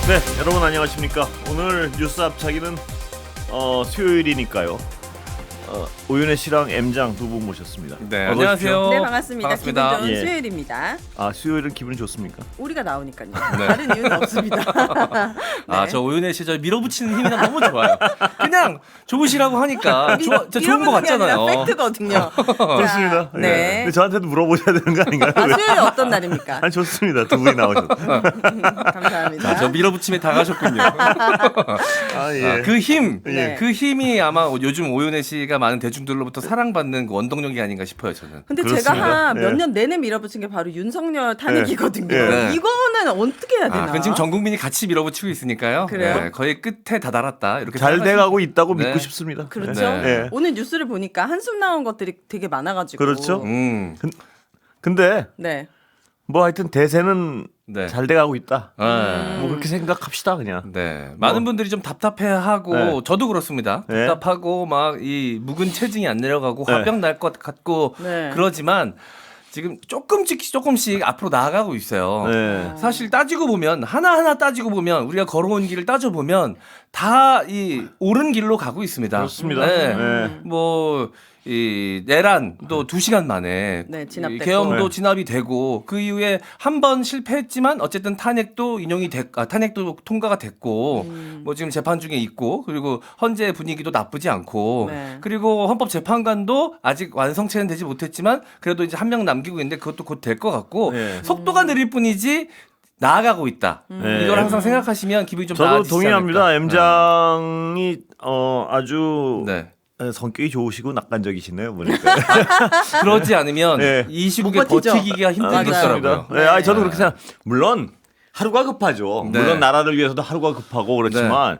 네, 여러분 안녕하십니까. 오늘 뉴스 앞차기는 수요일이니까요. 오윤혜 씨랑 M장 두 분 모셨습니다. 네, 어서 오십시오. 안녕하세요. 네, 반갑습니다. 반갑습니다. 기분 좋은 예. 수요일입니다. 아, 수요일은 기분이 좋습니까? 우리가 나오니까요. 네. 다른 이유는 없습니다. 아, 저 오윤혜 씨 저 밀어붙이는 힘이 너무 좋아요. 그냥 좋으시라고 하니까 진짜 좋은 거 같잖아요. 팩트거든요. 그렇습니다. 네. 예. 근데 저한테도 물어보셔야 되는 거 아닌가요? 아, 수요일 어떤 날입니까? 아니 좋습니다. 두 분이 나오셔서. 감사합니다. 자, 저 밀어붙임에 당하셨군요. 아, 예. 아, 그 힘, 네. 그 힘이 아마 요즘 오윤혜 씨가 많은 대중들로부터 사랑받는 그 원동력이 아닌가 싶어요, 저는. 근데 그렇습니다. 제가 한 네. 몇 년 내내 밀어붙인 게 바로 윤석열 탄핵이거든요. 네. 이거는 어떻게 해야 되나? 아, 그건 지금 전 국민이 같이 밀어붙이고 있으니까요. 그래요? 네, 거의 끝에 다다랐다 이렇게 잘 돼가고 있다고 네. 믿고 싶습니다. 그렇죠. 네. 예. 오늘 뉴스를 보니까 한숨 나온 것들이 되게 많아가지고. 그렇죠. 근데 네. 뭐 하여튼 대세는 네. 잘 돼가고 있다. 네. 뭐 그렇게 생각합시다 그냥. 네, 많은 분들이 좀 답답해하고 네. 저도 그렇습니다. 네. 답답하고 막 이 묵은 체증이 안 내려가고 네. 화병 날 것 같고 네. 그러지만 지금 조금씩 앞으로 나아가고 있어요. 네. 사실 따지고 보면 하나하나 따지고 보면 우리가 걸어온 길을 따져 보면 다 이 옳은 길로 가고 있습니다. 그렇습니다. 네. 네. 뭐 이 내란도 2시간 만에 네, 진압됐고. 이 계엄도 네. 진압이 되고 그 이후에 한 번 실패했지만 어쨌든 탄핵도 탄핵도 통과가 됐고 뭐 지금 재판 중에 있고 그리고 헌재 분위기도 나쁘지 않고 네. 그리고 헌법재판관도 아직 완성체는 되지 못했지만 그래도 이제 한 명 남기고 있는데 그것도 곧 될 것 같고 네. 속도가 느릴 뿐이지 나아가고 있다. 네. 이걸 항상 생각하시면 기분이 좀 저도 나아지지 동의합니다. 않을까. M장이 아주 네. 성격이 좋으시고 낙관적이시네요 보니까. 그러지 않으면 네. 이 시국에 못 버티죠. 버티기가 힘들겠더라고요. 맞습니다. 네, 아니, 저도 그렇게 생각. 물론 하루가 급하죠. 네. 물론 나라를 위해서도 하루가 급하고 그렇지만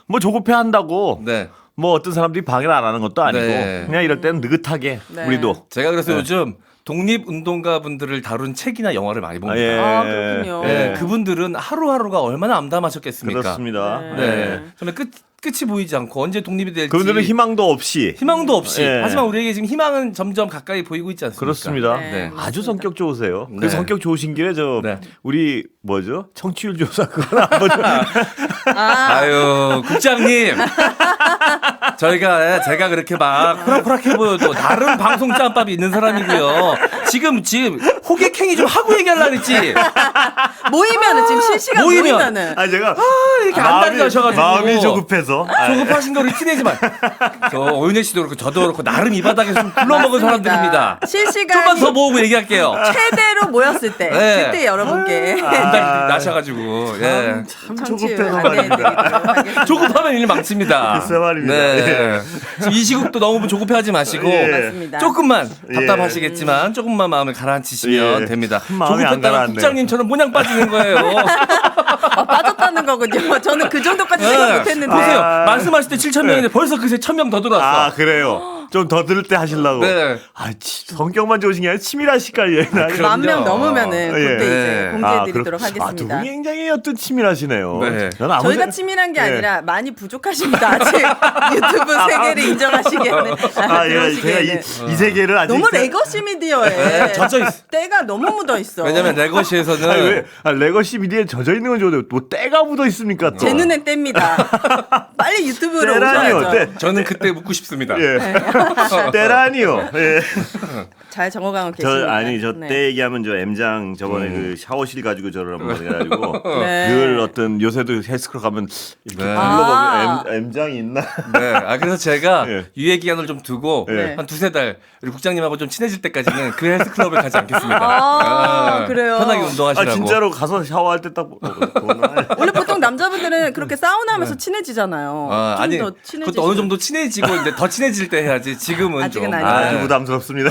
뭐 조급해 한다고 네. 뭐 어떤 사람들이 방해를 안 하는 것도 아니고 네. 그냥 이럴 때는 느긋하게 네. 우리도. 제가 그래서 네. 요즘 독립운동가 분들을 다룬 책이나 영화를 많이 봅니다. 예. 아, 그렇군요. 네, 그분들은 하루하루가 얼마나 암담하셨겠습니까? 그렇습니다. 네. 정말 끝이 보이지 않고 언제 독립이 될지 그분들은 희망도 없이. 희망도 없이 예. 하지만 우리에게 지금 희망은 점점 가까이 보이고 있지 않습니까? 그렇습니다. 네. 네. 아주 성격 좋으세요. 네. 그 성격 좋으신 길에 네. 우리 뭐죠? 청취율 조사 그건 한번 아유 국장님 제가 그렇게 막 호락호락해 보여도 나름 방송 짬밥이 있는 사람이고요. 지금 호객행위 좀 하고 얘기하려고 했지. 모이면은 지금 실시간 모이면. 모이면은 아니 제가 이렇게 안달이 나셔가지고 마음이 조급해서. 조급하신 걸 티내지 마. 저 오윤혜 씨도 그렇고 저도 그렇고 나름 이 바닥에서 좀 굴러먹은 사람들입니다. 실시간 좀만 더 모으고 얘기할게요. 최대로 모였을 때 네. 그때 여러분께 안달이 나셔가지고 예. 참 청취율 조급해서 안내해드리도록 말입니다. 하겠습니다. 조급하면 일 많습니다. 글쎄 말입니다. 네. 지금 이 시국도 너무 조급해하지 마시고 예. 맞습니다. 조금만 예. 답답하시겠지만 조금만 마음을 가라앉히시면 예. 됩니다. 큰 마음이 안 조급했다가 가라앉네요. 국장님처럼 모냥 빠지는 거예요. 빠졌다는 거군요. 저는 그 정도까지 생각 네. 못했는데. 보세요. 아. 말씀하실 때 7,000명인데 벌써 그새 1,000명 더 들어왔어. 아 그래요. 좀 더 들을 때 하시려고. 네. 성격만 좋으신 게 아니라 치밀하시까요. 만 명 넘으면은 예. 그때 이제 네. 공개해드리도록 두 하겠습니다. 분이 굉장히 어떤 치밀하시네요. 네. 저는 아무 저희가 생각- 치밀한 게 예. 아니라 많이 부족하십니다. 아직 유튜브 세계를 인정하시기에는. 아, 예, 제가 이 세계를 아직 너무 레거시 미디어에 네, 젖어 있어. 때가 너무 묻어 있어. 왜냐면 레거시에서는 아니, 왜 레거시 미디어에 젖어 있는 건 좋은데 뭐 때가 묻어 있습니까? 또. 제 눈엔 때입니다. 빨리 유튜브로 때라니요. 오셔야죠. 저는 그때 묻고 싶습니다. 예. 때라니요. 예. 잘 적어가고 계십니다. 저 네. 때 얘기하면 저 M장 저번에 그 샤워실 가지고 저를 한번 해가지고 네. 늘 어떤 요새도 헬스클럽 가면 이렇게 네. 불러보면 M장이 있나? 네. 아 그래서 제가 예. 유예 기간을 좀 두고 네. 한 두세 달 우리 국장님하고 좀 친해질 때까지는 그 헬스클럽에 가지 않겠습니다. 아, 그래요? 편하게 운동하시라고. 아 진짜로 가서 샤워할 때 딱 원래 보통 남자분들은 그렇게 사우나하면서 친해지잖아요. 아, 좀 아니 더 친해지시면- 그것도 어느 정도 친해지고 이제 더 친해질 때 해야지. 지금은 아직은 좀 아니에요. 아주 부담스럽습니다.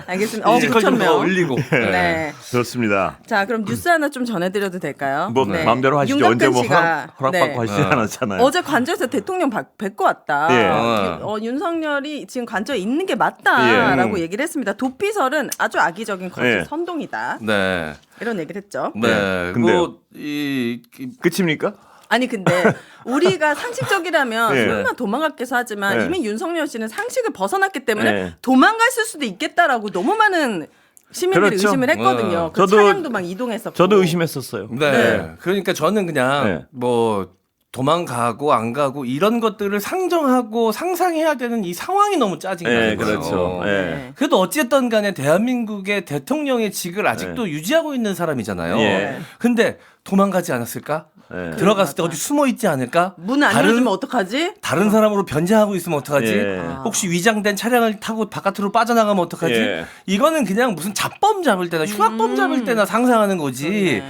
알겠습니다. 피지컬 좀 9,000명. 더 올리고. 네. 좋습니다. 자, 그럼 뉴스 하나 좀 전해드려도 될까요? 뭐 네. 마음대로 하시죠. 윤곽근 언제 뭐 씨가, 허락받고 네. 하시지 않았잖아요. 어제 관저에서 대통령 뵙고 왔다. 예. 윤석열이 지금 관저에 있는 게 맞다라고 예. 얘기를 했습니다. 도피설은 아주 악의적인 거짓 예. 선동이다. 네. 이런 얘기를 했죠. 네. 근데요? 뭐이 끝입니까? 아니 근데 우리가 상식적이라면 예. 설마 도망갔겠어 하지만 예. 이미 윤석열 씨는 상식을 벗어났기 때문에 예. 도망갔을 수도 있겠다라고 너무 많은 시민들이 그렇죠. 의심을 했거든요. 그 저도- 차량도 막 이동했었고. 저도 의심했었어요. 네. 네. 그러니까 저는 그냥 네. 뭐 도망가고 안 가고 이런 것들을 상정하고 상상해야 되는 이 상황이 너무 짜증이 네, 나는 거예요. 그렇죠. 네. 네. 그래도 어찌됐든 간에 대한민국의 대통령의 직을 아직도 유지하고 있는 사람이잖아요. 예. 근데 도망가지 않았을까? 네. 들어갔을 때 맞아. 어디 숨어 있지 않을까? 문 안 열어주면 어떡하지? 다른 사람으로 변장하고 있으면 어떡하지? 예. 혹시 위장된 차량을 타고 바깥으로 빠져나가면 어떡하지? 예. 이거는 그냥 무슨 잡범 잡을 때나 흉악범 잡을 때나 상상하는 거지. 네.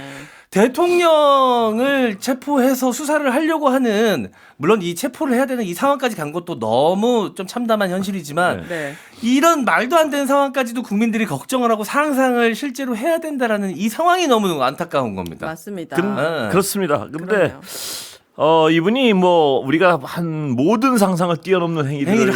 대통령을 체포해서 수사를 하려고 하는, 물론 이 체포를 해야 되는 이 상황까지 간 것도 너무 좀 참담한 현실이지만 네. 이런 말도 안 되는 상황까지도 국민들이 걱정을 하고 상상을 실제로 해야 된다라는 이 상황이 너무 안타까운 겁니다. 맞습니다. 네. 그렇습니다. 근데 그러네요. 이분이 뭐 우리가 한 모든 상상을 뛰어넘는 행위를 행위를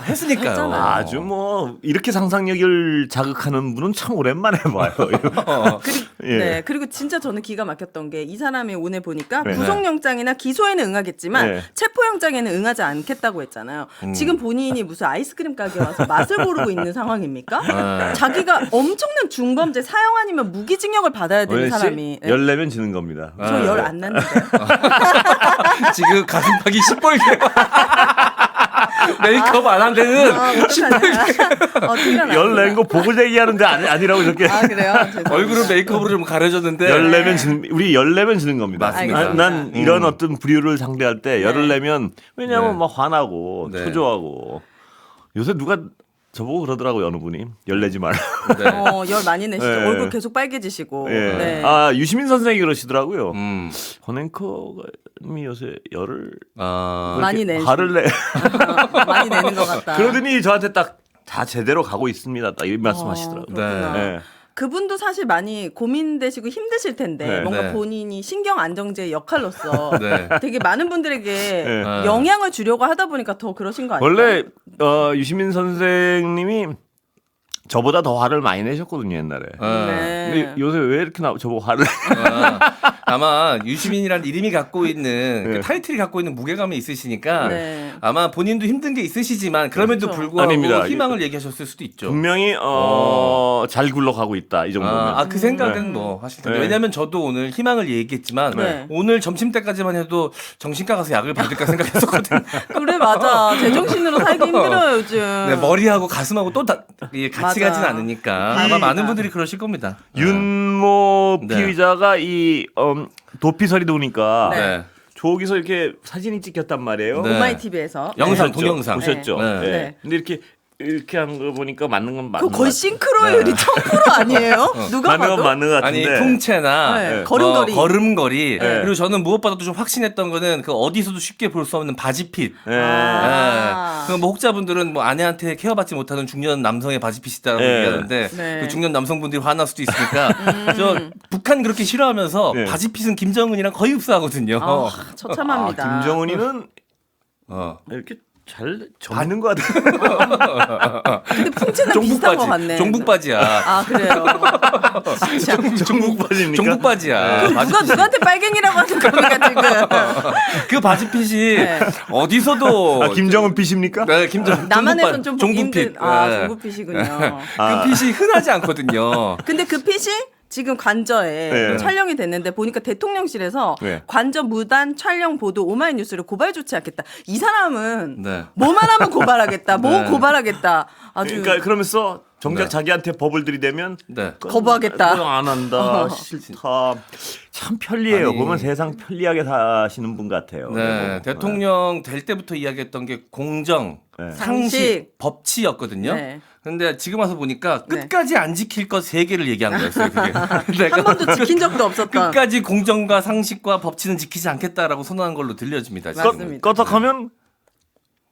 했으니까요. 했잖아요. 아주 뭐 이렇게 상상력을 자극하는 분은 참 오랜만에 봐요. 그리고, 예. 네, 그리고 진짜 저는 기가 막혔던 게 이 사람이 오늘 보니까 네. 구속영장이나 기소에는 응하겠지만 네. 체포영장에는 응하지 않겠다고 했잖아요. 지금 본인이 무슨 아이스크림 가게 와서 맛을 고르고 있는 상황입니까? 네. 자기가 엄청난 중범죄 사형 아니면 무기징역을 받아야 되는 오늘 사람이. 네. 열내면 지는 겁니다. 저 열 안 났는데요. 지금 가슴팍이 시뻘게. 메이크업 안 한 데는 티가 나요. 열낸 거 보고 얘기하는데 아니라고 이렇게 아 그래요? 죄송합니다. 얼굴은 메이크업으로 좀 가려졌는데 열내면 지는 우리 열내면 지는 겁니다. 맞습니다. 난 이런 어떤 불효를 상대할 때 열을 내면 왜냐하면 네. 막 화나고 네. 초조하고 요새 누가 저보고 그러더라고요 어느 분이 열내지 말라. 네. 열 많이 내시죠. 네. 얼굴 계속 빨개지시고. 예. 네. 아 유시민 선생이 그러시더라고요. 권앵커님이 요새 열을 많이 이렇게 내시- 화를 내. 많이 내는 것 같다. 그러더니 저한테 딱 다 제대로 가고 있습니다. 딱 이런 말씀하시더라고요. 그렇구나. 네. 그분도 사실 많이 고민되시고 힘드실 텐데 네. 뭔가 네. 본인이 신경 안정제의 역할로서 네. 되게 많은 분들에게 네. 영향을 주려고 하다 보니까 더 그러신 거 아니에요? 원래 유시민 선생님이 저보다 더 화를 많이 내셨거든요 옛날에. 근데 요새 왜 이렇게 저보고 화를? 아마 유시민이라는 이름이 갖고 있는 네. 그 타이틀이 갖고 있는 무게감이 있으시니까 네. 아마 본인도 힘든 게 있으시지만 그럼에도 그렇죠. 불구하고 아닙니다. 희망을 얘기하셨을 수도 있죠. 분명히 잘 굴러가고 있다 이 정도면. 그 생각은 뭐 하실 텐데 네. 왜냐하면 저도 오늘 희망을 얘기했지만 네. 오늘 점심 때까지만 해도 정신과 가서 약을 받을까 생각했었거든요. 그래 맞아. 제정신으로 살기 힘들어요 요즘. 네, 머리하고 가슴하고 또 같이 맞아. 가진 않으니까 아마 맞습니다. 많은 분들이 그러실 겁니다. 윤모 네. 피의자가 이 도피설이 도니까 네. 저기서 이렇게 사진이 찍혔단 말이에요. 네. 오마이 TV에서 영상, 보셨죠? 동영상. 보셨죠? 네. 네. 네. 근데 이렇게 한 거 보니까 맞는 건 맞는 그 거의 것 싱크로율이 1000% 아니에요? 누가 맞는 건 봐도? 맞는 것 아니 같은데. 네. 풍채나 걸음걸이. 걸음걸이 네. 그리고 저는 무엇보다도 좀 확신했던 거는 그 어디서도 쉽게 볼 수 없는 바지핏. 네. 아. 뭐 혹자분들은 뭐 아내한테 케어받지 못하는 중년 남성의 바지핏이다라고 네. 얘기하는데 네. 그 중년 남성분들이 화날 수도 있으니까 저 북한 그렇게 싫어하면서 네. 바지핏은 김정은이랑 거의 흡사하거든요. 처참합니다. 김정은이는 어. 이렇게 잘 정하는 것 같아요. 근데 풍채는 비슷한 것 같네. 종북 바지야. 아 그래요. 종북 바지입니까? 종북 바지야. 그럼 누가 누구한테 빨갱이라고 하는 겁니까 지금? 그 바지핏이 네. 어디서도 김정은 핏입니까? 네, 김정 남한에선 좀 보기 종북핏. 힘든. 아 네. 종북핏이군요. 그 핏이 흔하지 않거든요. 근데 그 핏이 지금 관저에 네. 촬영이 됐는데 보니까 대통령실에서 네. 관저 무단 촬영 보도 오마이뉴스를 고발 조치하겠다. 이 사람은 네. 뭐만 하면 고발하겠다. 뭐 네. 고발하겠다. 아주 그러니까 그러면서 정작 네. 자기한테 법을 들이대면 네. 거부하겠다. 그건 안 한다. 싫다. 참 편리해요. 아니. 보면 세상 편리하게 사시는 분 같아요. 네, 대통령 될 때부터 이야기했던 게 공정, 네. 상식, 상식. 법치였거든요. 네. 근데 지금 와서 보니까 네. 끝까지 안 지킬 것 3개를 얘기한 거였어요. 그게. 한 번도 지킨 적도 없었던. 끝까지 공정과 상식과 법치는 지키지 않겠다라고 선언한 걸로 들려집니다. 지금. 맞습니다. 껐덕하면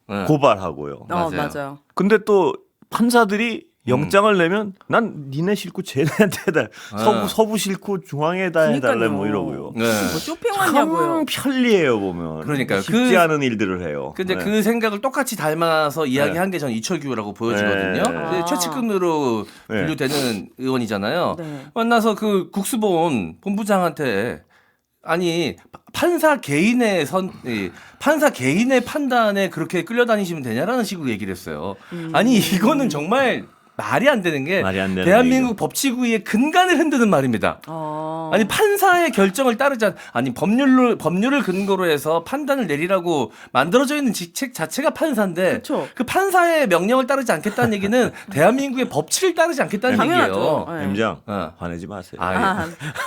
네. 고발하고요. 맞아요. 맞아요. 근데 또 판사들이 영장을 내면 난 니네 싫고 쟤네한테다 서부 싫고 중앙에다 해달래 그러니까요. 뭐 이러고요. 네. 뭐 쇼핑하냐고요. 참 편리해요 보면. 그러니까요. 쉽지 않은 일들을 해요. 근데 네. 그 생각을 똑같이 닮아서 이야기한 게 전 이철규라고 보여지거든요. 네. 근데 아. 최측근으로 네. 분류되는 의원이잖아요. 네. 만나서 그 국수본 본부장한테 아니 판사 개인의 판사 개인의 판단에 그렇게 끌려다니시면 되냐라는 식으로 얘기를 했어요. 아니 이거는 정말 말이 안 되는 게 말이 안 되는 대한민국 법치구의 근간을 흔드는 말입니다. 아니 판사의 결정을 따르지 아니 법률을 근거로 해서 판단을 내리라고 만들어져 있는 직책 자체가 판사인데 그쵸. 그 판사의 명령을 따르지 않겠다는 얘기는 대한민국의 법치를 따르지 않겠다는 당연하죠. 얘기예요. 네. M장 어. 화내지 마세요.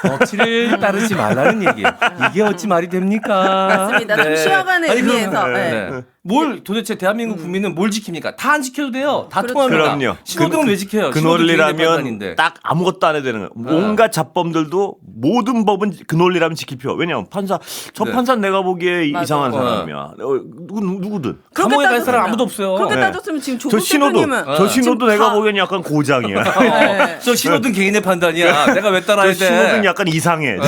법치를 따르지 말라는 얘기. 이게 어찌 말이 됩니까? 맞습니다. 좀 쉬어가는 아니, 의미에서. 그럼, 네. 뭘 도대체 대한민국 국민은 뭘 지킵니까? 다 안 지켜도 돼요. 다 그렇죠. 통합니다. 그럼요. 신호등은 왜 지켜요? 그 신호등 개인의 논리라면 판단인데. 딱 아무것도 안 해도 되는 거예요. 온갖 잡범들도 모든 법은 그 논리라면 지킬 필요. 왜냐하면 저 네. 판사 내가 보기에 맞아. 이상한 사람이야. 누구든. 그렇게 감옥에 갈 따졌으면- 사람 아무도 없어요. 그렇게 네. 따졌으면 지금 저 조국 신호도 대표님은 저 신호도 지금 내가 다- 보기엔 약간 고장이야. 네. 저 신호등 개인의 판단이야. 내가 왜 따라야 저 돼? 신호등 약간 이상해. 네.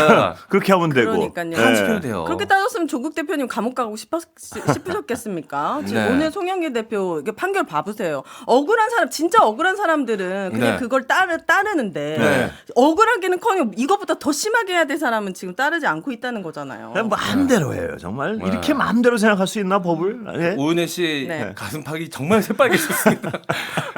그렇게 하면 되고. 그러니까요. 다 지켜도 돼요. 그렇게 따졌으면 조국 대표님 감옥 가고 싶으셨겠습니까? 지금 네. 오늘 송영길 대표 이게 판결 봐보세요. 억울한 사람, 진짜 억울한 사람들은 그냥 네. 그걸 따르는데 네. 억울하게는커녕 이것보다 더 심하게 해야 될 사람은 지금 따르지 않고 있다는 거잖아요. 그냥 마음대로 해요. 정말 네. 이렇게 마음대로 생각할 수 있나 법을? 네. 오은혜 씨 네. 가슴팍이 정말 새빨개졌습니다.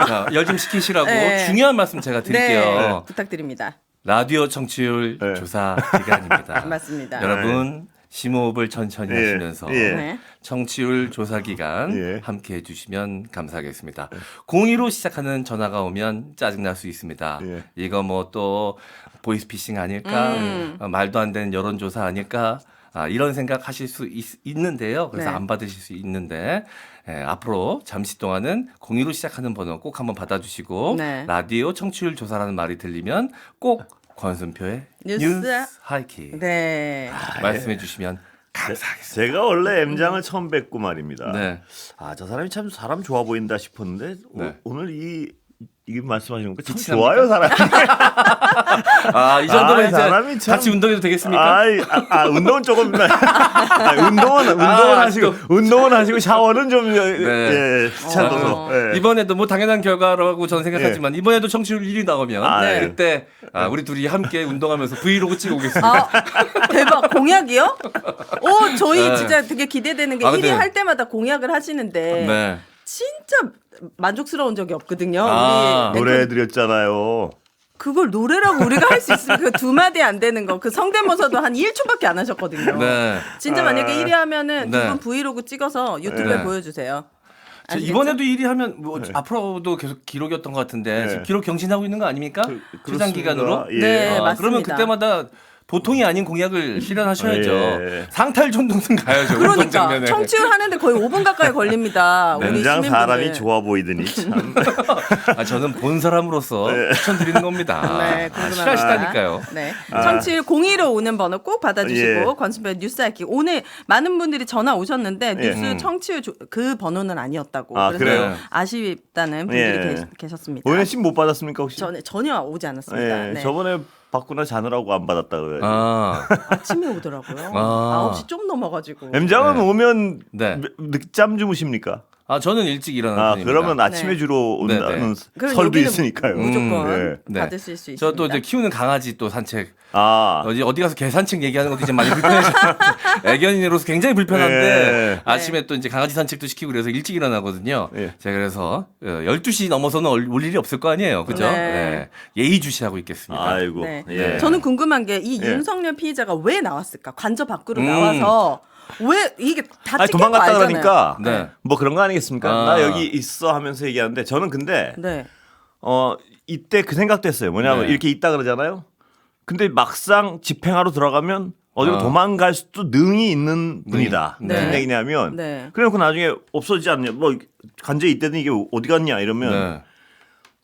자, 열 좀 식히시라고 네. 중요한 말씀 제가 드릴게요. 네, 부탁드립니다. 라디오 청취율 네. 조사 기간입니다. 맞습니다. 여러분 심호흡을 천천히 예. 하시면서 예. 네. 청취율 조사 기간 예. 함께 해주시면 감사하겠습니다. 02로 시작하는 전화가 오면 짜증날 수 있습니다. 예. 이거 뭐 또 보이스피싱 아닐까? 말도 안 되는 여론조사 아닐까? 이런 생각 하실 수 있는데요. 그래서 네. 안 받으실 수 있는데 앞으로 잠시 동안은 02로 시작하는 번호 꼭 한번 받아주시고 네. 라디오 청취율 조사라는 말이 들리면 꼭 권순표의 뉴스 뉴스 하이킥 네. 말씀해 주시면 감사하겠습니다. 제가 원래 M장을 처음 뵙고 말입니다. 네. 저 사람이 참 사람 좋아 보인다 싶었는데 네. 오늘 이게 말씀하시는 거 참 빛이 좋아요 사람이. 이 정도면 이제 사람이 참- 같이 운동해도 되겠습니까? 운동은 조금 운동은 하시고 운동은 하시고 샤워는 좀 귀찮아서. 예. 이번에도 뭐 당연한 결과라고 저는 생각하지만 이번에도 청취율 1위 나오면 네. 그때 우리 둘이 함께 운동하면서 브이로그 찍어 오겠습니다. 대박 공약이요? 오 저희 네. 진짜 되게 기대되는 게 근데- 1위 할 때마다 공약을 하시는데 네. 진짜 만족스러운 적이 없거든요. 아, 우리 노래해드렸잖아요. 그걸 노래라고 우리가 할 수 있으면 그 두 마디 안 되는 거. 그 성대모사도 한 1초밖에 안 하셨거든요. 네. 진짜 만약에 1위 하면은 네. 두 분 브이로그 찍어서 유튜브에 네. 보여주세요. 저 아시겠죠? 이번에도 1위 하면 뭐 앞으로도 계속 기록이었던 것 같은데 지금 기록 경신하고 있는 거 아닙니까? 퇴장 기간으로. 예. 네, 맞습니다. 그러면 그때마다 보통이 아닌 공약을 실현하셔야죠. 예. 상탈 전동승 가야죠. 운동 그러니까 장면에. 청취율 하는데 거의 5분 가까이 걸립니다. 우리 M장 시민분들. 사람이 좋아 보이더니 참. 저는 본 사람으로서 추천드리는 겁니다. 네, 궁금합니다. 싫어하시다니까요. 네. 청취율 02로 오는 번호 꼭 받아주시고 예. 권순표의 뉴스 알기 오늘 많은 분들이 전화 오셨는데 예. 뉴스 청취율 그 번호는 아니었다고. 그래서 그래요? 아쉽다는 분들이 예. 계셨습니다. 오현 씨못 받았습니까 혹시? 전혀 오지 않았습니다. 예. 네. 저번에 받구나 자느라고 안 받았다 그래요. 아침에 오더라고요. 아. 9시 좀 넘어가지고. M장은 네. 오면 네. 늦잠 주무십니까? 저는 일찍 일어나는 편입니다. 그러면 아침에 네. 주로 온다는 그럼 설도 여기는 있으니까요. 무조건 네. 받으실 수 있습니다. 저 또 이제 키우는 강아지 또 산책 어디 가서 개 산책 얘기하는 것도 이제 많이 불편해서 애견인으로서 굉장히 불편한데 예. 아침에 또 이제 강아지 산책도 시키고 그래서 일찍 일어나거든요. 예. 제가 그래서 12시 넘어서는 올 일이 없을 거 아니에요. 그죠? 네. 네. 예의주시하고 있겠습니다. 아이고. 네. 예. 저는 궁금한 게 이 예. 윤석열 피의자가 왜 나왔을까? 관저 밖으로 나와서 왜 이게 다 찍힌 거 도망갔다 알잖아요. 그러니까 네. 뭐 그런 거 아니겠습니까? 아. 나 여기 있어 하면서 얘기하는데 저는 근데 네. 이때 그 생각도 했어요. 뭐냐면 네. 이렇게 있다 그러잖아요. 근데 막상 집행하러 들어가면 어디로 아. 도망갈 수도 능이 있는 분이다. 네. 무슨 얘기냐면 네. 그래놓고 나중에 없어지지 않냐. 뭐 간제에 있다는 이게 어디 갔냐 이러면 네.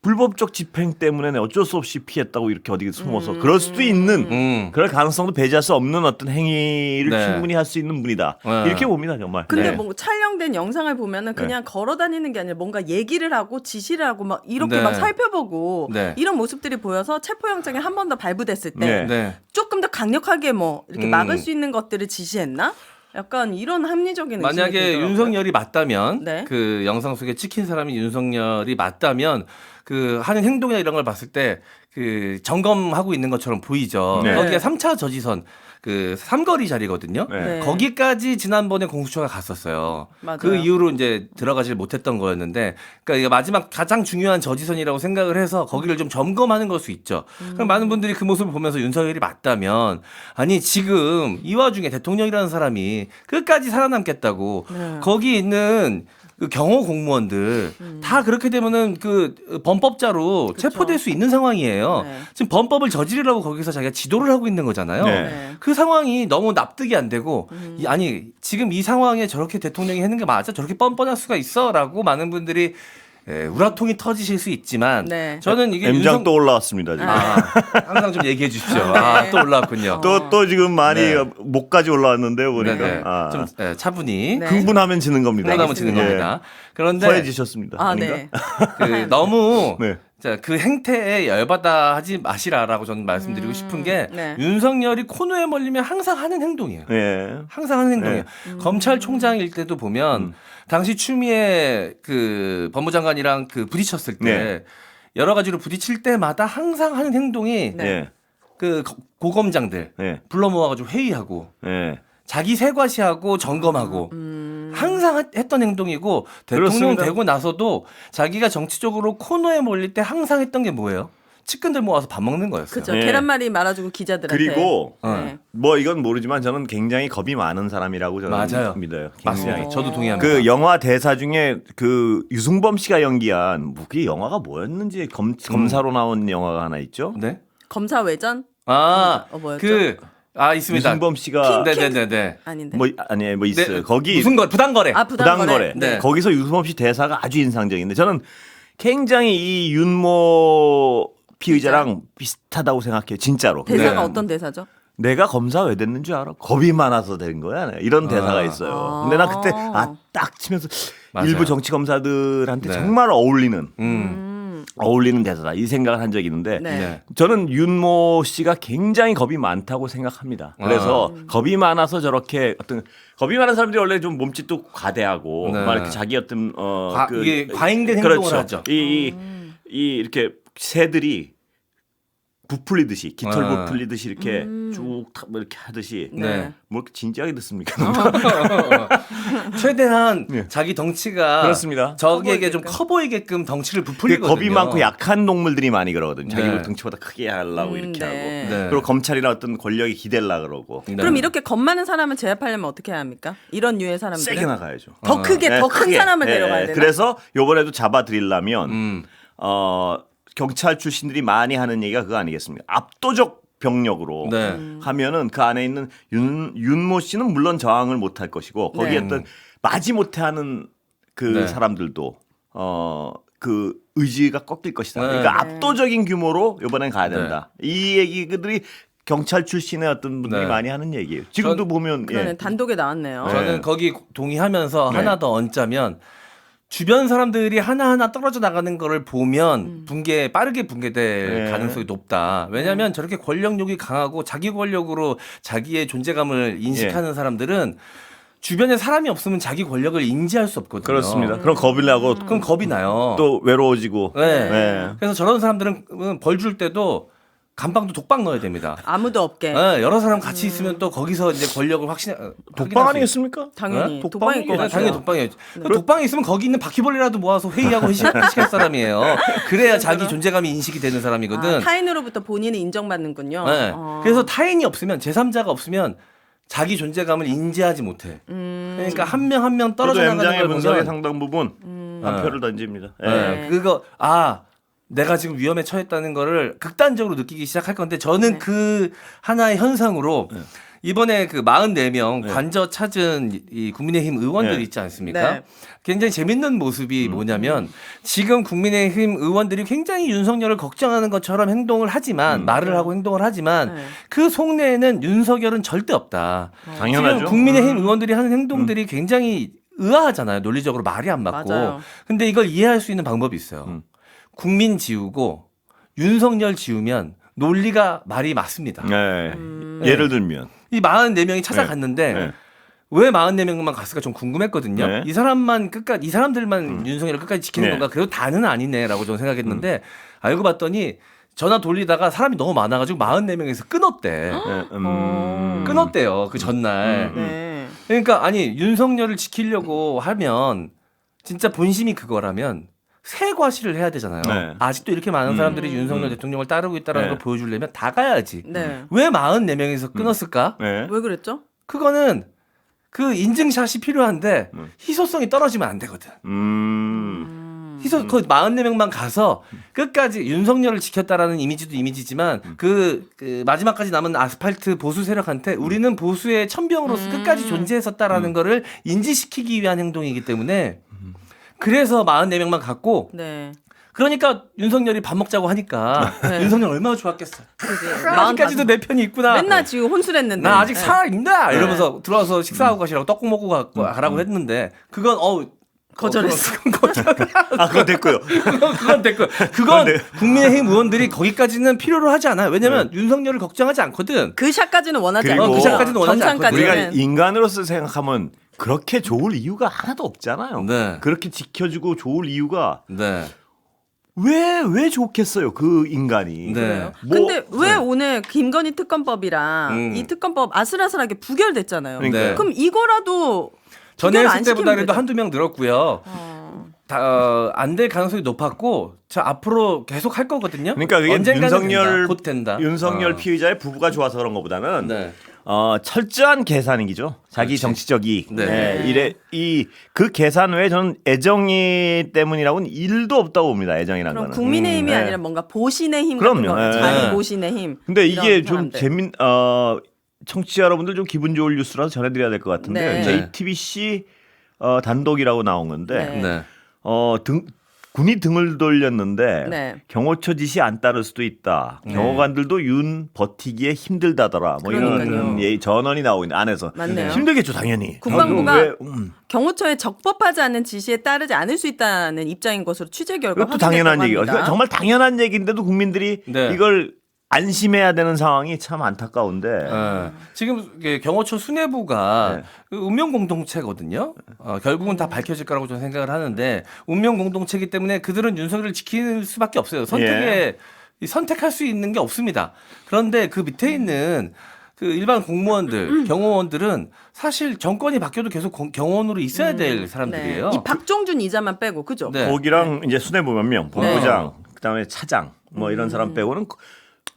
불법적 집행 때문에 어쩔 수 없이 피했다고 이렇게 어디 숨어서 그럴 수도 있는 그럴 가능성도 배제할 수 없는 어떤 행위를 네. 충분히 할 수 있는 분이다. 네. 이렇게 봅니다 정말. 근데 네. 뭐 촬영된 영상을 보면은 그냥 걸어 다니는 게 아니라 뭔가 얘기를 하고 지시를 하고 막 이렇게 네. 막 살펴보고 네. 이런 모습들이 보여서 체포영장이 한 번 더 발부됐을 때 네. 네. 조금 더 강력하게 뭐 이렇게 막을 수 있는 것들을 지시했나? 약간 이런 합리적인 의심이 만약에 들더라고요. 윤석열이 맞다면 네. 그 영상 속에 찍힌 사람이 윤석열이 맞다면 그 하는 행동이나 이런 걸 봤을 때 그 점검하고 있는 것처럼 보이죠. 네. 거기에 3차 저지선 그 삼거리 자리거든요. 네. 거기까지 지난번에 공수처가 갔었어요. 맞아요. 그 이후로 이제 들어가질 못했던 거였는데, 그러니까 이게 마지막 가장 중요한 저지선이라고 생각을 해서 거기를 좀 점검하는 걸 수 있죠. 그럼 많은 분들이 그 모습을 보면서 윤석열이 맞다면, 아니 지금 이 와중에 대통령이라는 사람이 끝까지 살아남겠다고 네. 거기 있는 그 경호 공무원들 다 그렇게 되면은 그 범법자로 체포될 수 있는 상황이에요. 네. 지금 범법을 저지르라고 거기서 자기가 지도를 하고 있는 거잖아요. 네. 네. 그 상황이 너무 납득이 안 되고 아니 지금 이 상황에 저렇게 대통령이 하는 게 맞아? 저렇게 뻔뻔할 수가 있어?라고 많은 분들이 우라통이 터지실 수 있지만 네. 저는 이게 M장 또 올라왔습니다 지금. 항상 좀 얘기해 주십시오. 아, 또 올라왔군요. 또 지금 많이 네. 목까지 올라왔는데요 보니까. 네네. 아. 좀 차분히 네. 흥분하면 지는 겁니다. 하면 지는 예. 겁니다. 그런데 허해지셨습니다. 아, 아닌가? 네. 그 너무 네. 자, 그 행태에 열받아 하지 마시라라고 저는 말씀드리고 싶은 게 네. 윤석열이 코너에 몰리면 항상 하는 행동이에요. 예. 항상 하는 행동이에요. 검찰총장일 때도 보면 당시 추미애 그 법무장관이랑 그 부딪혔을 때 네. 여러 가지로 부딪힐 때마다 항상 하는 행동이 네. 예. 그 고검장들 예. 불러 모아가지고 회의하고 예. 자기 세과시하고 점검하고 항상 했던 행동이고 대통령 그렇습니다. 되고 나서도 자기가 정치적으로 코너에 몰릴 때 항상 했던 게 뭐예요? 측근들 모아서 밥 먹는 거였어요. 그렇죠. 네. 계란말이 말아주고 기자들한테. 그리고 네. 뭐 이건 모르지만 저는 굉장히 겁이 많은 사람이라고 저는 맞아요. 믿어요. 맞습니다. 굉장히. 저도 동의합니다. 그 영화 대사 중에 그 유승범 씨가 연기한 뭐 그게 영화가 뭐였는지 검사로 나온 영화가 하나 있죠. 네? 검사 외전? 뭐였죠? 있습니다. 유승범 씨가 네네네네. 아닌데. 뭐 있어요. 거기 무슨 거 부당거래. 아, 부당거래. 네. 거기서 유승범 씨 대사가 아주 인상적인데 저는 굉장히 이 윤모 피의자랑 비슷하다고 생각해요. 진짜로. 대사가 네. 어떤 대사죠? 내가 검사 왜 됐는 줄 알아? 겁이 많아서 된 거야. 이런 대사가 있어요. 근데 나 그때 딱 치면서 맞아요. 일부 정치 검사들한테 네. 정말 어울리는 대사다. 이 생각을 한 적이 있는데 네. 네. 저는 윤모 씨가 굉장히 겁이 많다고 생각합니다. 그래서 겁이 많아서 저렇게 어떤 겁이 많은 사람들이 원래 좀 몸짓도 과대하고 네. 막 이렇게 자기 어떤 이게 과잉된 행동을 그렇죠. 하죠. 이 이렇게 새들이 부풀리듯이 깃털 아. 부풀리듯이 이렇게 쭉 이렇게 하듯이 네. 뭐 이렇게 진지하게 듣습니까? 최대한 네. 자기 덩치가 그렇습니다. 적에게 좀 커 보이게끔 덩치를 그게 부풀리거든요. 겁이 많고 약한 동물들이 많이 그러거든요. 자기 네. 덩치보다 크게 하려고 이렇게 네. 하고 네. 그리고 검찰이나 어떤 권력이 기대려 그러고 네. 그럼 이렇게 겁 많은 사람을 제압하려면 어떻게 해야 합니까? 이런 유의 사람들은 세게 나가야죠. 더 크게 네, 더 큰 크게. 사람을 네, 데려가야 되나? 그래서 요번에도 잡아드리려면 음. 경찰 출신들이 많이 하는 얘기가 그거 아니겠습니까? 압도적 병력으로 네. 하면은 그 안에 있는 윤모 씨는 물론 저항을 못할 것이고 거기에 네. 어떤 마지 못해하는 그 네. 사람들도 그 의지가 꺾일 것이다. 네. 그러니까 네. 압도적인 규모로 이번엔 가야 된다. 이 얘기들이 경찰 출신의 어떤 분들이 네. 많이 하는 얘기예요. 지금도 보면 그러네 단독에 나왔네요. 네. 저는 거기 동의하면서 네. 하나 더 얹자면 주변 사람들이 하나하나 떨어져 나가는 거를 보면 빠르게 붕괴될 네. 가능성이 높다. 왜냐하면 저렇게 권력욕이 강하고 자기 권력으로 자기의 존재감을 인식하는 사람들은 주변에 사람이 없으면 자기 권력을 인지할 수 없거든요. 그렇습니다. 그럼 겁이 나고 그럼 겁이 나요. 또 외로워지고. 네. 네. 그래서 저런 사람들은 벌 줄 때도 감방도 독방 넣어야 됩니다. 아무도 없게. 네, 여러 사람 같이 있으면 또 거기서 이제 권력을 독방 아니겠습니까? 당연히 네? 독방일 것 같아요. 당연히 독방이에요. 독방에 있으면 거기 있는 바퀴벌레라도 모아서 회의하고 회식할 사람이에요. 그래야 자기 존재감이 인식이 되는 사람이거든. 타인으로부터 본인을 인정받는군요. 네. 그래서 타인이 없으면 제3자가 없으면 자기 존재감을 인지하지 못해. 그러니까 한 명 한 명 떨어져 저도 나가는 M장의 걸 분석의 보면 상당 부분 한 표를 던집니다. 예. 네. 그거 내가 지금 위험에 처했다는 거를 극단적으로 느끼기 시작할 건데 저는 네. 그 하나의 현상으로 이번에 그 44명 네. 관저 찾은 이 국민의힘 의원들 네. 있지 않습니까? 네. 굉장히 재밌는 모습이 뭐냐면 지금 국민의힘 의원들이 굉장히 윤석열을 걱정하는 것처럼 행동을 하지만 말을 하고 행동을 하지만 네. 그 속내에는 윤석열은 절대 없다. 당연하죠. 지금 국민의힘 의원들이 하는 행동들이 굉장히 의아하잖아요. 논리적으로 말이 안 맞고. 맞아요. 근데 이걸 이해할 수 있는 방법이 있어요. 국민 지우고 윤석열 지우면 논리가 말이 맞습니다. 네. 예를 들면 이 44명이 찾아갔는데 네. 왜 44명만 갔을까 좀 궁금했거든요. 네. 이 사람들만 윤석열을 끝까지 지키는 네. 건가? 그래도 다는 아니네라고 저는 생각했는데 알고 봤더니 전화 돌리다가 사람이 너무 많아가지고 44명에서 끊었대. 끊었대요 그 전날. 네. 그러니까 아니 윤석열을 지키려고 하면 진짜 본심이 그거라면 새 과시를 해야 되잖아요. 네. 아직도 이렇게 많은 사람들이 윤석열 대통령을 따르고 있다는 네. 걸 보여주려면 다 가야지. 네. 왜 44명에서 끊었을까? 네. 왜 그랬죠? 그거는 그 인증샷이 필요한데 희소성이 떨어지면 안 되거든. 그 44명만 가서 끝까지 윤석열을 지켰다라는 이미지도 이미지지만 그 마지막까지 남은 아스팔트 보수 세력한테 우리는 보수의 천병으로서 끝까지 존재했었다라는 거를 인지시키기 위한 행동이기 때문에 그래서 44명만 갔고 네. 그러니까 윤석열이 밥 먹자고 하니까 네. 윤석열 얼마나 좋았겠어. 그지. 아직까지도 내 편이 있구나. 맨날 지금 혼술했는데. 나 아직 네. 살아있다 이러면서 들어와서 식사하고 가시라고 떡국 먹고 가라고 했는데 그건 거절했어. 그건 됐고요. 그건 됐고 그건 국민의힘 의원들이 거기까지는 필요로 하지 않아요. 왜냐면 윤석열을 걱정하지 않거든. 그 샷까지는 원하지 그리고 않고 그 샷까지는 원하지 않거든요. 우리가 정상까지는. 인간으로서 생각하면 그렇게 좋을 이유가 하나도 없잖아요. 네. 그렇게 지켜주고 좋을 이유가 네. 왜 좋겠어요 그 인간이. 네. 근데 왜 오늘 김건희 특검법이랑 이 특검법 아슬아슬하게 부결됐잖아요. 그러니까요. 그럼 이거라도 전에 부결 안 했을 때보다 시키면 그래도 되죠. 한두 명 늘었고요. 안 될 가능성이 높았고 저 앞으로 계속 할 거거든요. 그러니까 그게 언젠가는 윤석열 된다. 곧 된다. 윤석열 피의자의 부부가 좋아서 그런 것보다는 네. 철저한 계산이죠. 자기 그렇지. 정치적 이익. 네. 이래 그 계산 외에 저는 애정이 때문이라고는 일도 없다고 봅니다. 애정이란 그럼 거는. 국민의 힘이 네. 아니라 뭔가 보신의 힘 같은 그럼요. 거, 네. 자기 보신의 힘. 근데 이게 이런 좀 사람들. 청취자 여러분들 좀 기분 좋을 뉴스라서 전해드려야 될 것 같은데 네. JTBC 단독이라고 나온 건데 네. 네. 군이 등을 돌렸는데 네. 경호처 지시 안 따를 수도 있다. 경호관들도 윤 버티기에 힘들다더라. 뭐 이런 그러니까요. 전언이 나오고 있는 안에서 맞네요. 힘들겠죠 당연히. 국방부가 왜, 경호처에 적법하지 않은 지시에 따르지 않을 수 있다는 입장인 것으로 취재 결과 이것도 당연한 얘기예요. 합니다. 그러니까 정말 당연한 얘기인데도 국민들이 네. 이걸 안심해야 되는 상황이 참 안타까운데. 네. 지금 경호처 수뇌부가 네. 그 운명 공동체거든요. 결국은 다 밝혀질 거라고 저는 생각을 하는데 운명 공동체이기 때문에 그들은 윤석열을 지킬 수밖에 없어요. 선택할 수 있는 게 없습니다. 그런데 그 밑에 있는 그 일반 공무원들, 경호원들은 사실 정권이 바뀌어도 계속 경호원으로 있어야 될 사람들이에요. 이 박종준 이자만 빼고 그죠? 네. 거기랑 이제 수뇌부 몇 명, 본부장, 그다음에 차장 뭐 이런 사람 빼고는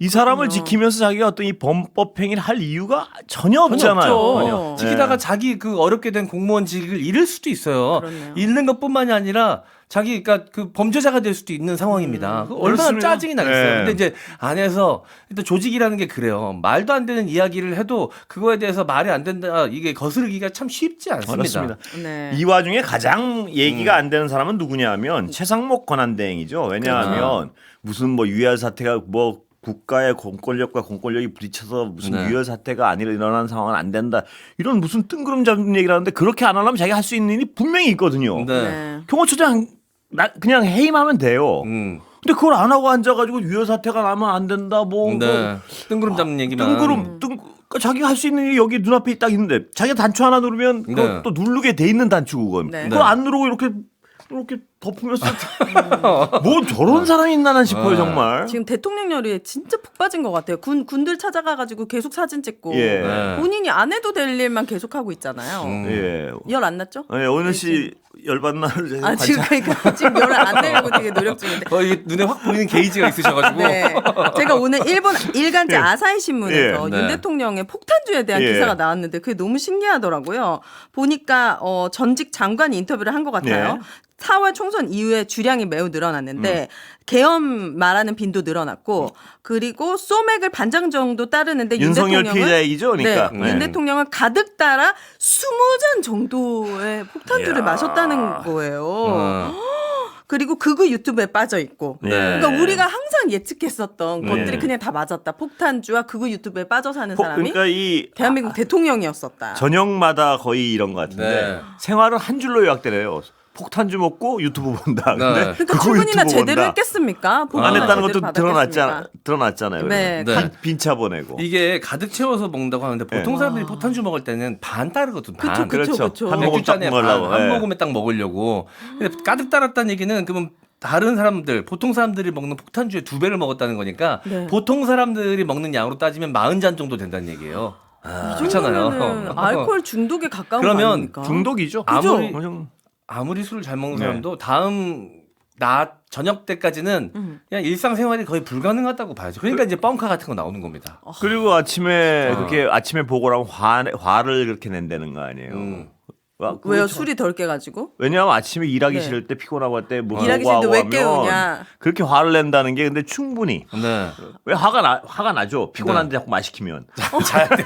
이 사람을 지키면서 자기가 어떤 이 범법 행위를 할 이유가 전혀 없잖아요. 없죠. 전혀. 지키다가 네. 자기 그 어렵게 된 공무원직을 잃을 수도 있어요. 그렇네요. 잃는 것뿐만이 아니라 자기 그러니까 그 범죄자가 될 수도 있는 상황입니다. 얼마나 그렇습니다. 짜증이 나겠어요. 네. 근데 이제 안에서 일단 조직이라는 게 그래요. 말도 안 되는 이야기를 해도 그거에 대해서 말이 안 된다. 이게 거스르기가 참 쉽지 않습니다. 그렇습니다. 네. 이 와중에 가장 얘기가 안 되는 사람은 누구냐면 최상목 권한대행이죠. 왜냐하면 무슨 뭐 유혈 사태가 뭐 국가의 공권력과 공권력이 부딪혀서 무슨 네. 유혈 사태가 아니라 일어난 상황은 안 된다. 이런 무슨 뜬구름 잡는 얘기를 하는데 그렇게 안 하려면 자기가 할 수 있는 일이 분명히 있거든요. 네. 네. 경호처장 그냥 해임하면 돼요. 근데 그걸 안 하고 앉아가지고 유혈 사태가 나면 안 된다. 뭐 네. 뜬구름 잡는 얘기만. 그러니까 자기가 할 수 있는 일이 여기 눈앞에 딱 있는데 자기가 단추 하나 누르면 그거 네. 또 누르게 돼 있는 단추 그건. 네. 그거 안 누르고 이렇게 덮으면서 뭐 저런 사람이 있나 난 싶어요 정말. 지금 대통령열이 진짜 푹 빠진 것 같아요. 군들 찾아가가지고 계속 사진 찍고 예. 네. 본인이 안 해도 될 일만 계속 하고 있잖아요. 예. 열 안 났죠? 네, 오늘 씨 열받는 날 아 지금 그러니까 지금 열을 안 내려고 되게 노력 중인데. 이게 눈에 확 보이는 게이지가 있으셔가지고. 네. 제가 오늘 일본 일간지 아사히 신문에서 예. 윤 네. 대통령의 폭탄주에 대한 예. 기사가 나왔는데 그게 너무 신기하더라고요. 보니까 전직 장관이 인터뷰를 한 것 같아요. 예. 4월 총선 이후에 주량이 매우 늘어났는데 계엄 말하는 빈도 늘어났고 그리고 소맥을 반장 정도 따르는데 윤석열 윤 대통령은 피해자 얘기죠, 그러니까. 네, 윤 대통령은 가득 따라 20잔 정도의 폭탄주를 이야. 마셨다는 거예요. 그리고 극우 유튜브에 빠져 있고. 네. 그러니까 우리가 항상 예측했었던 네. 것들이 그냥 다 맞았다. 폭탄주와 극우 유튜브에 빠져 사는 사람이 그러니까 이 대한민국 대통령이었었다. 저녁마다 거의 이런 것 같은데 네. 생활은 한 줄로 요약되네요. 폭탄주 먹고 유튜브 본다. 근데 네. 그러니까 그거 출근이나 유튜브 제대로 본다. 했겠습니까? 안 보고나 했다는 제대로 것도 받았겠습니까? 드러났잖아요. 네. 네. 빈차 보내고. 이게 가득 채워서 먹는다고 하는데 보통 사람들이 포탄주 먹을 때는 반 따르거든. 반. 그쵸, 그쵸, 그렇죠. 그쵸. 한 모금 딱 맥주잔에 먹으려고. 한 예. 모금에 딱 먹으려고. 근데 가득 따랐다는 얘기는 그러면 다른 사람들, 보통 사람들이 먹는 폭탄주의 2배를 먹었다는 거니까 네. 보통 사람들이 먹는 양으로 따지면 40잔 정도 된다는 얘기예요. 그렇잖아요. 그러면은 알코올 중독에 가까운 그러면 거 아닙니까? 중독이죠. 아무리 그죠? 아무리 술을 잘 먹는 네. 사람도 다음 낮 저녁 때까지는 그냥 일상생활이 거의 불가능하다고 봐야죠. 그러니까 이제 뻥카 같은 거 나오는 겁니다. 그리고 아침에 그렇게 아침에 보고라면 화를 그렇게 낸다는 거 아니에요. 그거 왜요? 참- 술이 덜 깨가지고? 왜냐하면 아침에 일하기 네. 싫을 때 피곤하고 할 때 뭐 일하기 보고하고 싫은데 왜 하면 깨우냐? 그렇게 화를 낸다는 게 근데 충분히 네. 왜 화가 나죠. 피곤한데 자꾸 말 시키면 자야 돼.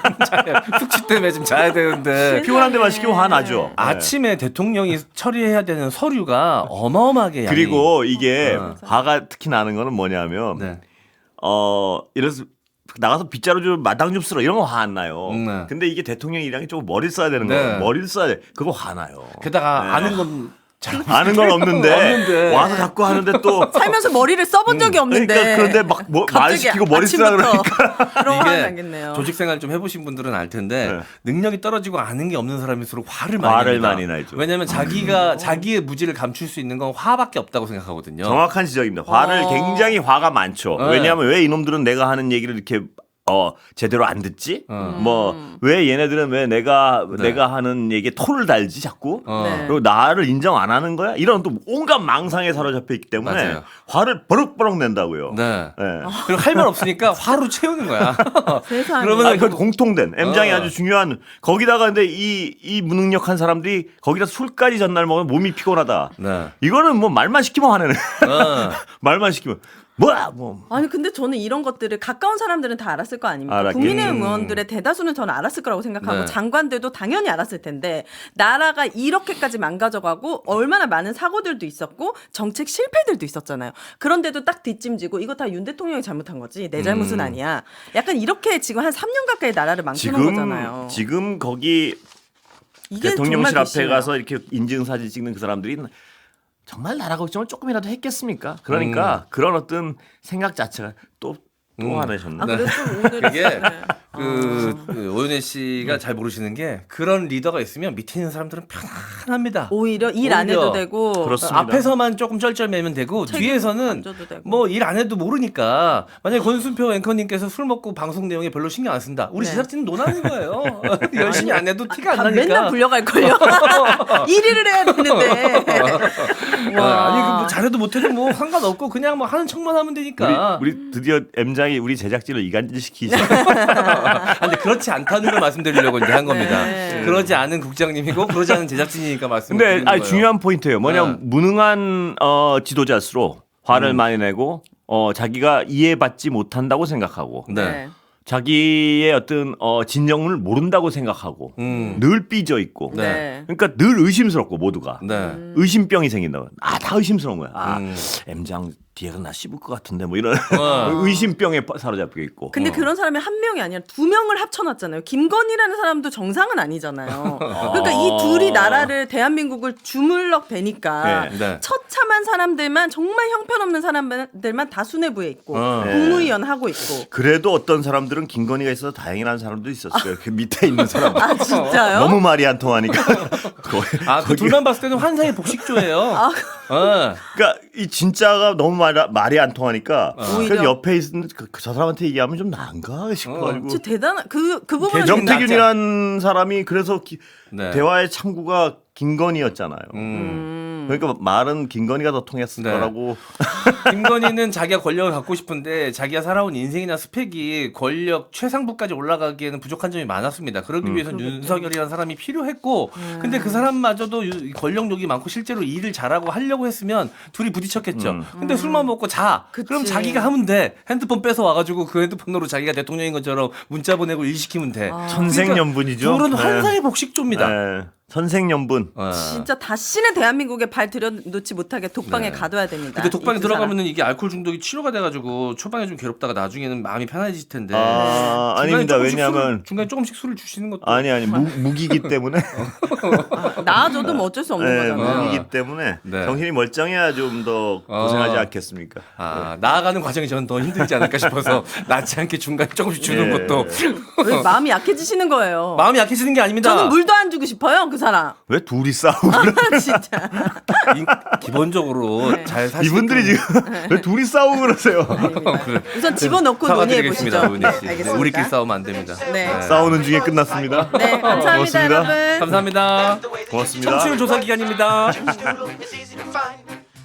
숙취 때문에 좀 자야 되는데. 피곤한데 말 시키면 화 나죠. 네. 아침에 대통령이 처리해야 되는 서류가 어마어마하게 양이. 그리고 이게 화가 특히 나는 거는 뭐냐면 네. 이래서 나가서 빗자루 좀 마당 좀 쓸어 이런 거 화 안 나요. 네. 근데 이게 대통령 일하기 조금 머리를 써야 되는 네. 거예요. 머리를 써야 돼. 그거 화나요. 게다가 네. 아는 건 잘. 아는 건 없는데, 없는데. 와서 자꾸 하는데 또 살면서 머리를 써본 적이 없는데. 그러니까 그런데 막 말 갑자기 시키고 머리 쓰라 아침부터 그러니까 그런 화가 이게 나겠네요. 조직 생활 좀 해보신 분들은 알 텐데 네. 능력이 떨어지고 아는 게 없는 사람일수록 화를 많이 화를 냅니다. 많이 내죠. 왜냐하면 자기의 무지를 감출 수 있는 건 화밖에 없다고 생각하거든요. 정확한 지적입니다. 화를 굉장히 화가 많죠. 네. 왜냐하면 왜 이놈들은 내가 하는 얘기를 이렇게 제대로 안 듣지? 뭐 왜 얘네들은 왜 내가 하는 얘기에 토를 달지 자꾸? 네. 그리고 나를 인정 안 하는 거야? 이런 또 온갖 망상에 사로잡혀 있기 때문에 맞아요. 화를 버럭버럭 낸다고요. 네. 네. 그리고 할 말 없으니까 화로 채우는 거야. 세상에. 그러면 그 공통된 M장이 어. 아주 중요한 거기다가 근데 이 무능력한 사람들이 거기다 술까지 전날 먹으면 몸이 피곤하다. 네. 이거는 뭐 말만 시키면 화내는 어. 말만 시키면 뭐야 뭐 아니 근데 저는 이런 것들을 가까운 사람들은 다 알았을 거 아닙니까? 알았겠지. 국민의힘 의원들의 대다수는 저는 알았을 거라고 생각하고 네. 장관들도 당연히 알았을 텐데 나라가 이렇게까지 망가져가고 얼마나 많은 사고들도 있었고 정책 실패들도 있었잖아요. 그런데도 딱 뒷짐지고 이거 다 윤 대통령이 잘못한 거지 내 잘못은 아니야. 약간 이렇게 지금 한 3년 가까이 나라를 망치는 거잖아요. 지금 거기 이게 대통령실 정말 앞에 괘씸해요. 가서 이렇게 인증 사진 찍는 그 사람들이 정말 나라 걱정을 조금이라도 했겠습니까? 그러니까 그런 어떤 생각 자체가 또 화내셨네. 아 그래서 오늘 그게 그 오윤혜 씨가 잘 모르시는 게 그런 리더가 있으면 밑에 있는 사람들은 편안합니다. 오히려 일 안 해도 오히려. 되고 그렇습니다. 앞에서만 조금 쩔쩔매면 되고 책임 뒤에서는 안 져도 되고. 뭐 일 안 해도 모르니까 만약에 권순표 앵커님께서 술 먹고 방송 내용에 별로 신경 안 쓴다. 우리 네. 제작진은 논하는 거예요. 열심히 안 해도 티가 안 다 나니까. 맨날 불려갈걸요. 1위를 해야 되는데. 아니 그 뭐 잘해도 못해도 뭐 상관없고 그냥 뭐 하는 척만 하면 되니까. 우리 드디어 M장이 우리 제작진을 이간질시키죠. 아, 근데 그렇지 않다는 걸 말씀드리려고 이제 한 겁니다. 네. 그러지 않은 국장님이고 그러지 않은 제작진이니까 말씀드리는 근데 거예요. 중요한 포인트예요. 뭐냐면 네. 무능한 지도자수록 화를 많이 내고 자기가 이해받지 못한다고 생각하고 네. 자기의 어떤 진정을 모른다고 생각하고 늘 삐져 있고 네. 그러니까 늘 의심스럽고 모두가 네. 의심병이 생긴다고. 다 의심스러운 거야. 음. M장 뒤에가 나 씹을 것 같은데 뭐 이런 어. 의심병에 사로잡혀 있고. 근데 그런 사람이 한 명이 아니라 2명을 합쳐놨잖아요. 김건희라는 사람도 정상은 아니잖아요. 그러니까 이 둘이 나라를 대한민국을 주물럭 대니까 네. 네. 처참한 사람들만 정말 형편없는 사람들만 다 수뇌부에 있고 어. 국무위원 하고 있고. 그래도 어떤 사람들은 김건희가 있어서 다행이라는 사람도 있었어요. 그 밑에 있는 사람. 아 진짜요? 너무 말이 안 통하니까. 그 둘만 봤을 때는 환상의 복식조예요. 아, 그러니까 이 진짜가 너무 말이 안 통하니까 오히려? 그래서 옆에 있는 저 사람한테 얘기하면 좀 나은가 싶어가지고. 진짜 대단한 그 부분은 정태균이라는 사람이 그래서 네. 대화의 창구가 김건희였잖아요. 음. 그러니까 말은 김건희가 더 통했을 네. 거라고. 김건희는 자기가 권력을 갖고 싶은데 자기가 살아온 인생이나 스펙이 권력 최상부까지 올라가기에는 부족한 점이 많았습니다. 그러기 위해서는 윤석열이라는 사람이 필요했고 근데 그 사람마저도 권력욕이 많고 실제로 일을 잘하고 하려고 했으면 둘이 부딪혔겠죠. 근데 술만 먹고 자. 그치. 그럼 자기가 하면 돼. 핸드폰 뺏어 와가지고 그 핸드폰으로 자기가 대통령인 것처럼 문자 보내고 일 시키면 돼. 천생연분이죠. 둘은 네. 환상의 복식조입니다. 네. 천생연분. 진짜 다시는 대한민국에 발 들여놓지 못하게 독방에 가둬야 됩니다. 근데 독방에 이두 사람. 들어가면은 이게 알코올 중독이 치료가 돼가지고 초반에 좀 괴롭다가 나중에는 마음이 편해질 텐데. 아, 중간에 아닙니다. 조금씩 왜냐하면 중간에 조금씩 술을 주시는 것도. 아니 무기기 때문에. 나아져도 뭐 어쩔 수 없는 네, 거잖아요. 무기기 때문에 네. 정신이 멀쩡해야 좀 더 고생하지 않겠습니까? 나아가는 과정이 저는 더 힘들지 않을까 싶어서 낫지 않게 중간에 조금씩 주는 예. 것도 왜 마음이 약해지시는 거예요? 마음이 약해지는 게 아닙니다. 저는 물도 안 주고 싶어요. 그 사람. 왜 둘이 싸우고 진짜. 기본적으로 네. 잘 사실 이분들이 지금 왜 둘이 싸우고 그러세요? 아닙니다. 우선 집어넣고 논의해 보시죠. 사과드리겠습니다, 은희 씨. 네, 알겠습니다. 우리끼리 싸우면 안 됩니다. 네. 싸우는 중에 끝났습니다. 네, 감사합니다, 고맙습니다. 여러분. 감사합니다. 고맙습니다. 청취율 조사 기간입니다. It's easy to find.